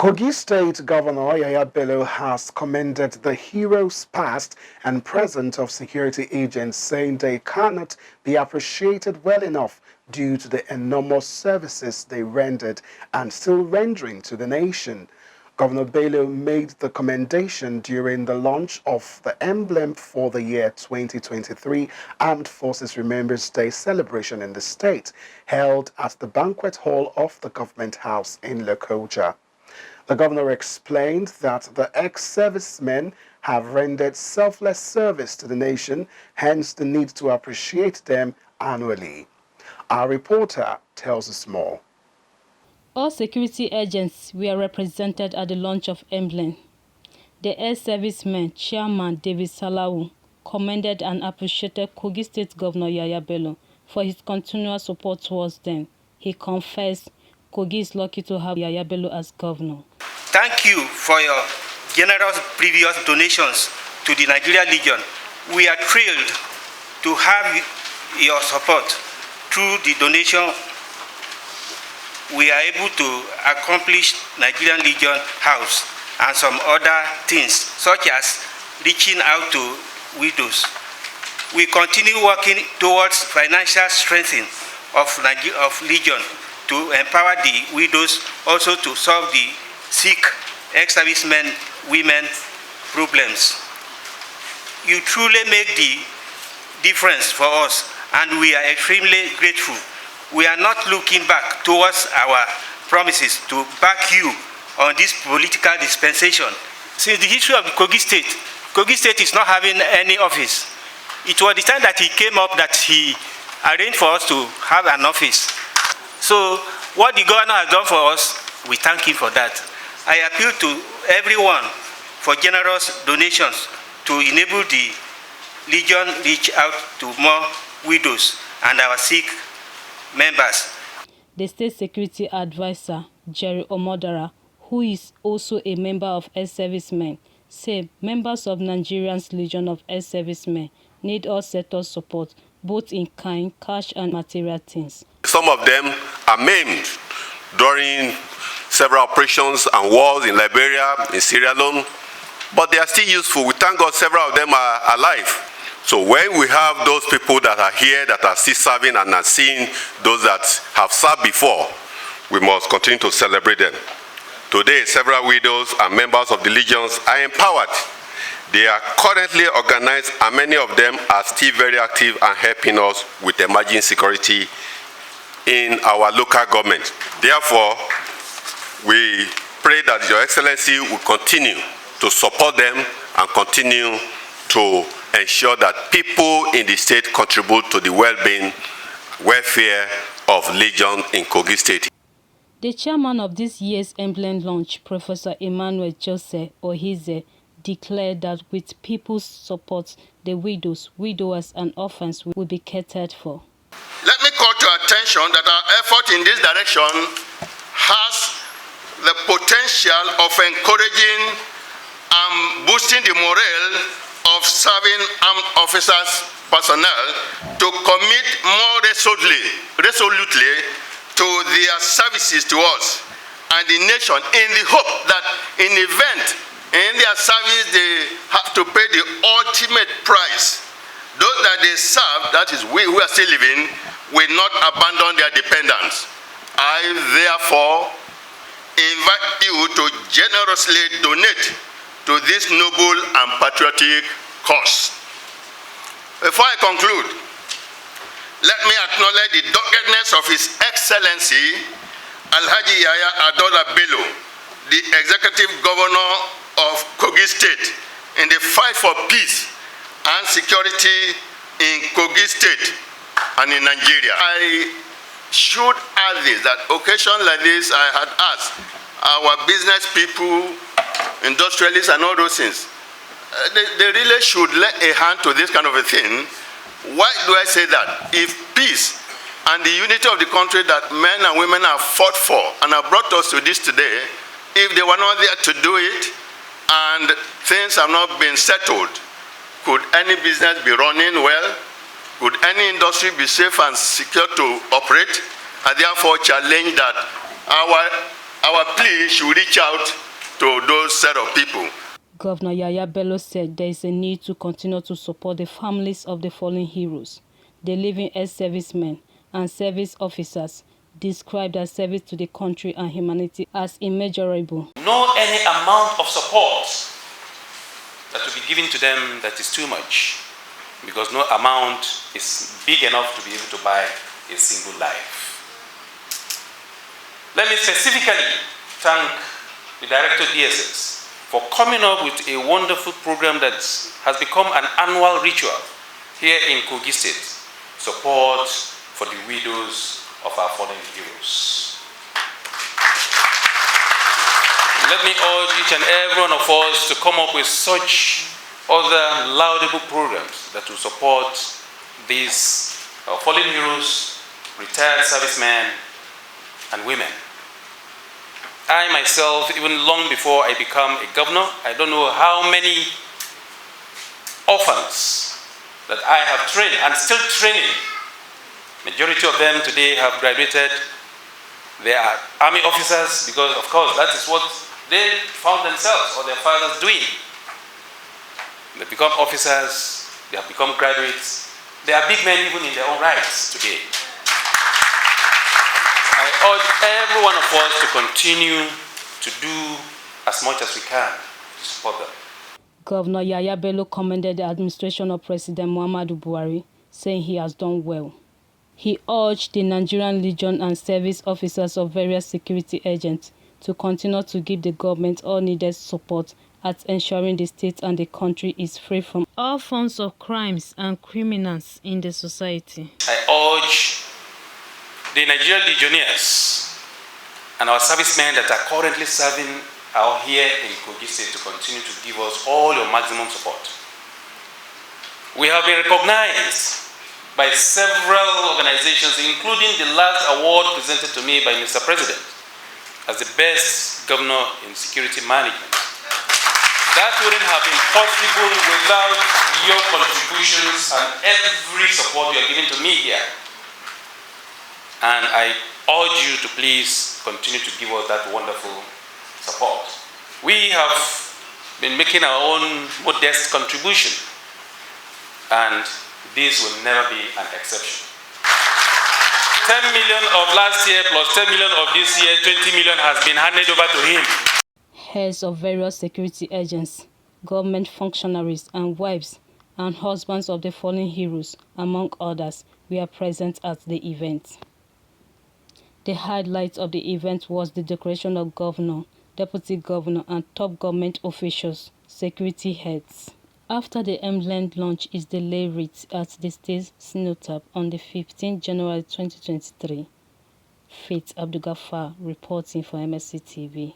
Kogi State Governor Yahaya Bello has commended the heroes past and present of security agents, saying they cannot be appreciated well enough due to the enormous services they rendered and still rendering to the nation. Governor Bello made the commendation during the launch of the Emblem for the year 2023 Armed Forces Remembrance Day celebration in the state, held at the banquet hall of the Government House in Lokoja. The governor explained that the ex-servicemen have rendered selfless service to the nation, hence the need to appreciate them annually. Our reporter tells us more. All security agents were represented at the launch of Emblem. The ex-servicemen chairman David Salawu commended and appreciated Kogi State Governor Yahaya Bello for his continual support towards them. He confessed Kogi is lucky to have Yahaya Bello as governor. Thank you for your generous previous donations to the Nigerian Legion. We are thrilled to have your support. Through the donation, we are able to accomplish Nigerian Legion House and some other things, such as reaching out to widows. We continue working towards financial strengthening of Legion to empower the widows, also to solve the sick ex-servicemen women problems. You truly make the difference for us, and we are extremely grateful. We are not looking back towards our promises to back you on this political dispensation. Since the history of Kogi State is not having any office. It was the time that he came up that he arranged for us to have an office. So what the governor has done for us, we thank him for that. I appeal to everyone for generous donations to enable the Legion reach out to more widows and our sick members. The State Security Advisor, Jerry Omodara, who is also a member of Ex-Servicemen, said members of Nigerians Legion of Ex-Servicemen need all sectors support, both in kind, cash and material things. Some of them are maimed during several operations and wars in Liberia, in Sierra Leone, but they are still useful. We thank God several of them are alive. So when we have those people that are here that are still serving and are seeing those that have served before, we must continue to celebrate them. Today, several widows and members of the legions are empowered. They are currently organized, and many of them are still very active and helping us with emerging security in our local government. Therefore, we pray that Your Excellency will continue to support them and continue to ensure that people in the state contribute to the well-being, welfare of Legion in Kogi State. The chairman of this year's Emblem launch, Professor Emmanuel Jose Ohize, declared that with people's support, the widows, widowers, and orphans will be catered for. Let me call to attention that our effort in this direction has the potential of encouraging and boosting the morale of serving armed officers personnel to commit more resolutely to their services to us and the nation, in the hope that in event in their service they have to pay the ultimate price. Those that they serve, that is we who are still living, will not abandon their dependents. I therefore invite you to generously donate to this noble and patriotic cause. Before I conclude, let me acknowledge the doggedness of His Excellency Alhaji Yahaya Bello, the Executive Governor of Kogi State, in the fight for peace and security in Kogi State and in Nigeria. I should add this, that occasion like this I had asked our business people, industrialists and all those things, they really should lend a hand to this kind of a thing. Why do I say that? If peace and the unity of the country that men and women have fought for and have brought us to this today, if they were not there to do it and things have not been settled, could any business be running well? Could any industry be safe and secure to operate? I therefore challenge that our plea should reach out to those set of people. Governor Yahaya Bello said there is a need to continue to support the families of the fallen heroes. The living ex-servicemen and service officers described their service to the country and humanity as immeasurable. No any amount of support that will be given to them that is too much, because no amount is big enough to be able to buy a single life. Let me specifically thank the Director DSS for coming up with a wonderful program that has become an annual ritual here in Kogi State, support for the widows of our fallen heroes. Let me urge each and every one of us to come up with such other laudable programs that will support these fallen heroes, retired servicemen, and women. I myself, even long before I become a governor, I don't know how many orphans that I have trained and still training. Majority of them today have graduated. They are army officers because, of course, that is what they found themselves or their fathers doing. They become officers, they have become graduates. They are big men even in their own rights today. I urge every one of us to continue to do as much as we can to support them. Governor Yahaya Bello commended the administration of President Muhammadu Buhari, saying he has done well. He urged the Nigerian Legion and service officers of various security agents to continue to give the government all needed support at ensuring the state and the country is free from all forms of crimes and criminals in the society. I urge the Nigerian Legionnaires and our servicemen that are currently serving out here in Kogi State to continue to give us all your maximum support. We have been recognized by several organizations, including the last award presented to me by Mr. President as the best governor in security management. That wouldn't have been possible without your contributions and every support you are giving to me here. And I urge you to please continue to give us that wonderful support. We have been making our own modest contribution, and this will never be an exception. 10 million of last year plus 10 million of this year, 20 million has been handed over to him. Heads of various security agents, government functionaries, and wives and husbands of the fallen heroes, among others, were present at the event. The highlight of the event was the decoration of governor, deputy governor, and top government officials, security heads. After the Emblem launch is the lay writ at the state cenotaph on the 15th January 2023. Faith Abdulgafar reporting for MSC TV.